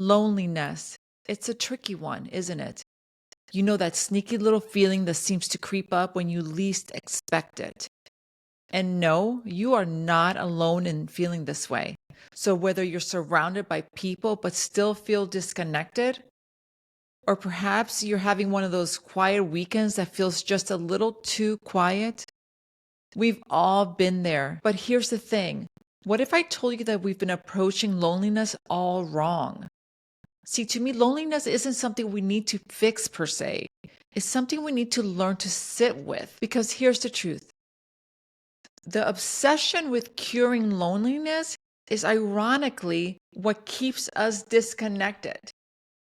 Loneliness. It's a tricky one, isn't it? You know that sneaky little feeling that seems to creep up when you least expect it. And no, you are not alone in feeling this way. So whether you're surrounded by people but still feel disconnected, or perhaps you're having one of those quiet weekends that feels just a little too quiet, we've all been there. But here's the thing. What if I told you that we've been approaching loneliness all wrong? See, to me, loneliness isn't something we need to fix per se. It's something we need to learn to sit with. Because here's the truth, the obsession with curing loneliness is ironically what keeps us disconnected.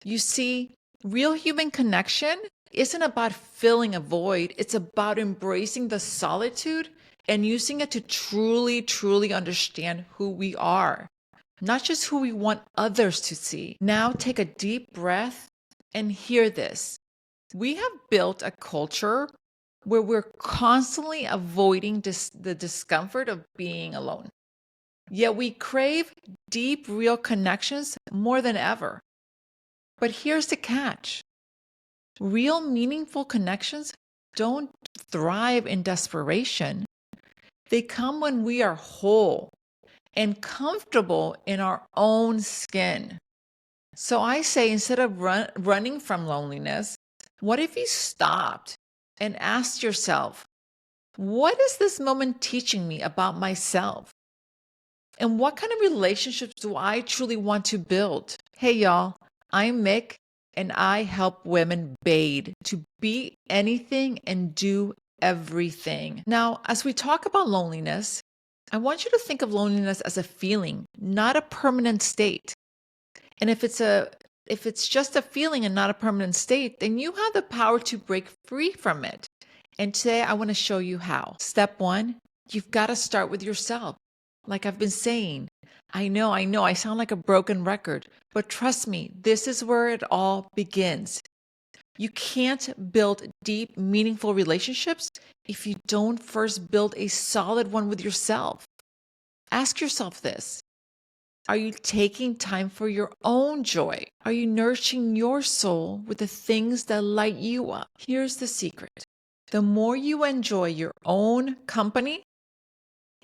You see, real human connection isn't about filling a void, it's about embracing the solitude and using it to truly, truly understand who we are, not just who we want others to see. Now take a deep breath and hear this. We have built a culture where we're constantly avoiding the discomfort of being alone. Yet we crave deep, real connections more than ever. But here's the catch, real, meaningful connections don't thrive in desperation. They come when we are whole and comfortable in our own skin. So I say, instead of running from loneliness, what if you stopped and asked yourself, what is this moment teaching me about myself? And what kind of relationships do I truly want to build? Hey, y'all, I'm Mick, and I help women bathe to be anything and do everything. Now, as we talk about loneliness, I want you to think of loneliness as a feeling, not a permanent state. And if it's just a feeling and not a permanent state, then you have the power to break free from it. And today I want to show you how. Step 1, you've got to start with yourself. Like I've been saying, I know, I sound like a broken record, but trust me, this is where it all begins. You can't build deep, meaningful relationships if you don't first build a solid one with yourself. Ask yourself this. Are you taking time for your own joy? Are you nourishing your soul with the things that light you up? Here's the secret. The more you enjoy your own company,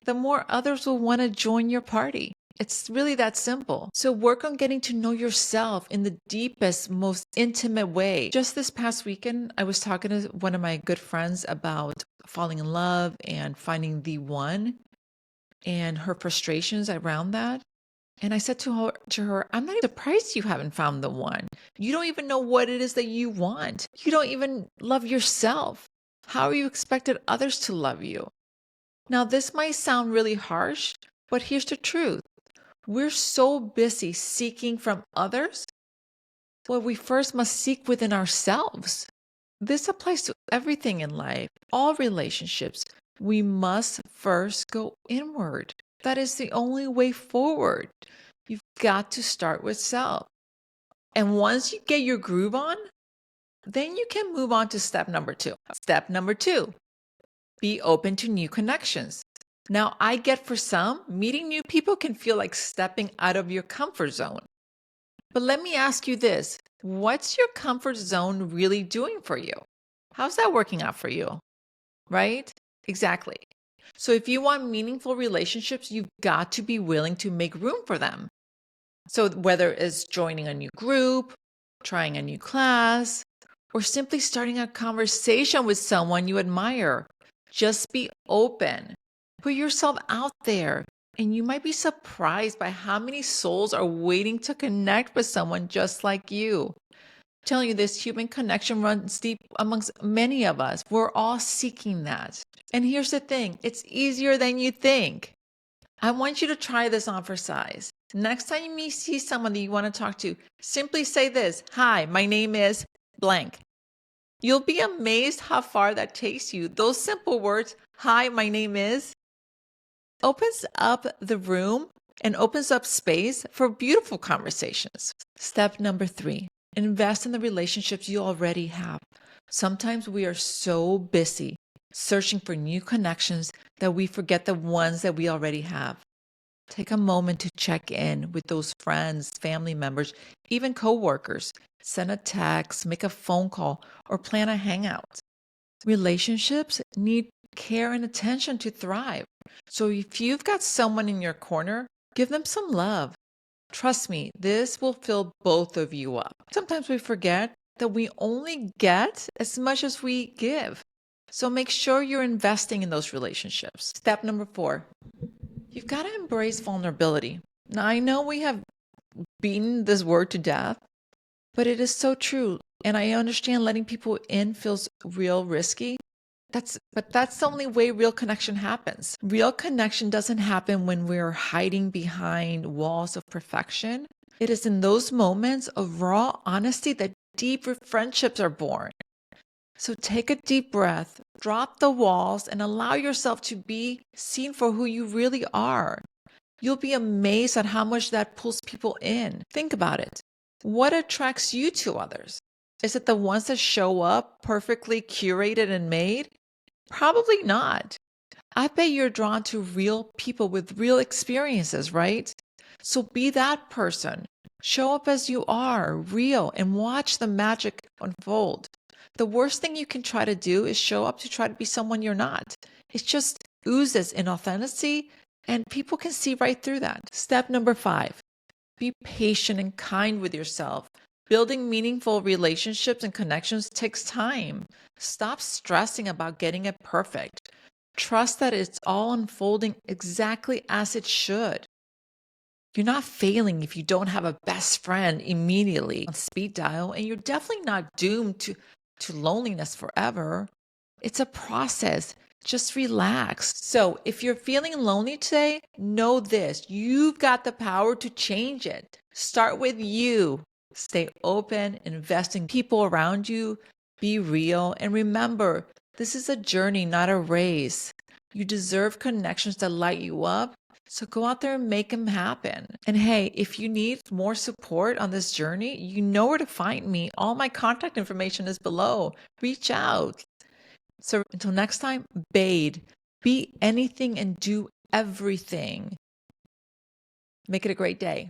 the more others will want to join your party. It's really that simple. So work on getting to know yourself in the deepest, most intimate way. Just this past weekend, I was talking to one of my good friends about falling in love and finding the one and her frustrations around that. And I said to her, I'm not even surprised you haven't found the one. You don't even know what it is that you want. You don't even love yourself. How are you expected others to love you? Now, this might sound really harsh, but here's the truth. We're so busy seeking from others, well, we first must seek within ourselves. This applies to everything in life, all relationships. We must first go inward. That is the only way forward. You've got to start with self. And once you get your groove on, then you can move on to step number 2. Step number 2, be open to new connections. Now, I get for some, meeting new people can feel like stepping out of your comfort zone. But let me ask you this, what's your comfort zone really doing for you? How's that working out for you? Right? Exactly. So if you want meaningful relationships, you've got to be willing to make room for them. So whether it's joining a new group, trying a new class, or simply starting a conversation with someone you admire, just be open. Put yourself out there, and you might be surprised by how many souls are waiting to connect with someone just like you. Telling you this, human connection runs deep amongst many of us. We're all seeking that. And here's the thing, it's easier than you think. I want you to try this on for size. Next time you see someone that you want to talk to, simply say this, hi, my name is blank. You'll be amazed how far that takes you. Those simple words, hi, my name is, opens up the room and opens up space for beautiful conversations. Step number 3, invest in the relationships you already have. Sometimes we are so busy searching for new connections that we forget the ones that we already have. Take a moment to check in with those friends, family members, even coworkers. Send a text, make a phone call, or plan a hangout. Relationships need care and attention to thrive. So if you've got someone in your corner, give them some love. Trust me, this will fill both of you up. Sometimes we forget that we only get as much as we give. So make sure you're investing in those relationships. Step number 4, you've got to embrace vulnerability. Now, I know we have beaten this word to death, but it is so true. And I understand letting people in feels real risky. That's the only way real connection happens. Real connection doesn't happen when we're hiding behind walls of perfection. It is in those moments of raw honesty that deep friendships are born. So take a deep breath, drop the walls, and allow yourself to be seen for who you really are. You'll be amazed at how much that pulls people in. Think about it. What attracts you to others? Is it the ones that show up perfectly curated and made? Probably not. I bet you're drawn to real people with real experiences, right? So be that person. Show up as you are, real, and watch the magic unfold. The worst thing you can try to do is show up to try to be someone you're not. It just oozes inauthenticity, and people can see right through that. Step number 5, be patient and kind with yourself. Building meaningful relationships and connections takes time. Stop stressing about getting it perfect. Trust that it's all unfolding exactly as it should. You're not failing if you don't have a best friend immediately on speed dial, and you're definitely not doomed to loneliness forever. It's a process. Just relax. So, if you're feeling lonely today, know this: you've got the power to change it. Start with you. Stay open, invest in people around you, be real, and remember, this is a journey, not a race. You deserve connections that light you up. So go out there and make them happen. And hey, if you need more support on this journey, you know where to find me. All my contact information is below. Reach out. So until next time, Bade, be anything and do everything. Make it a great day.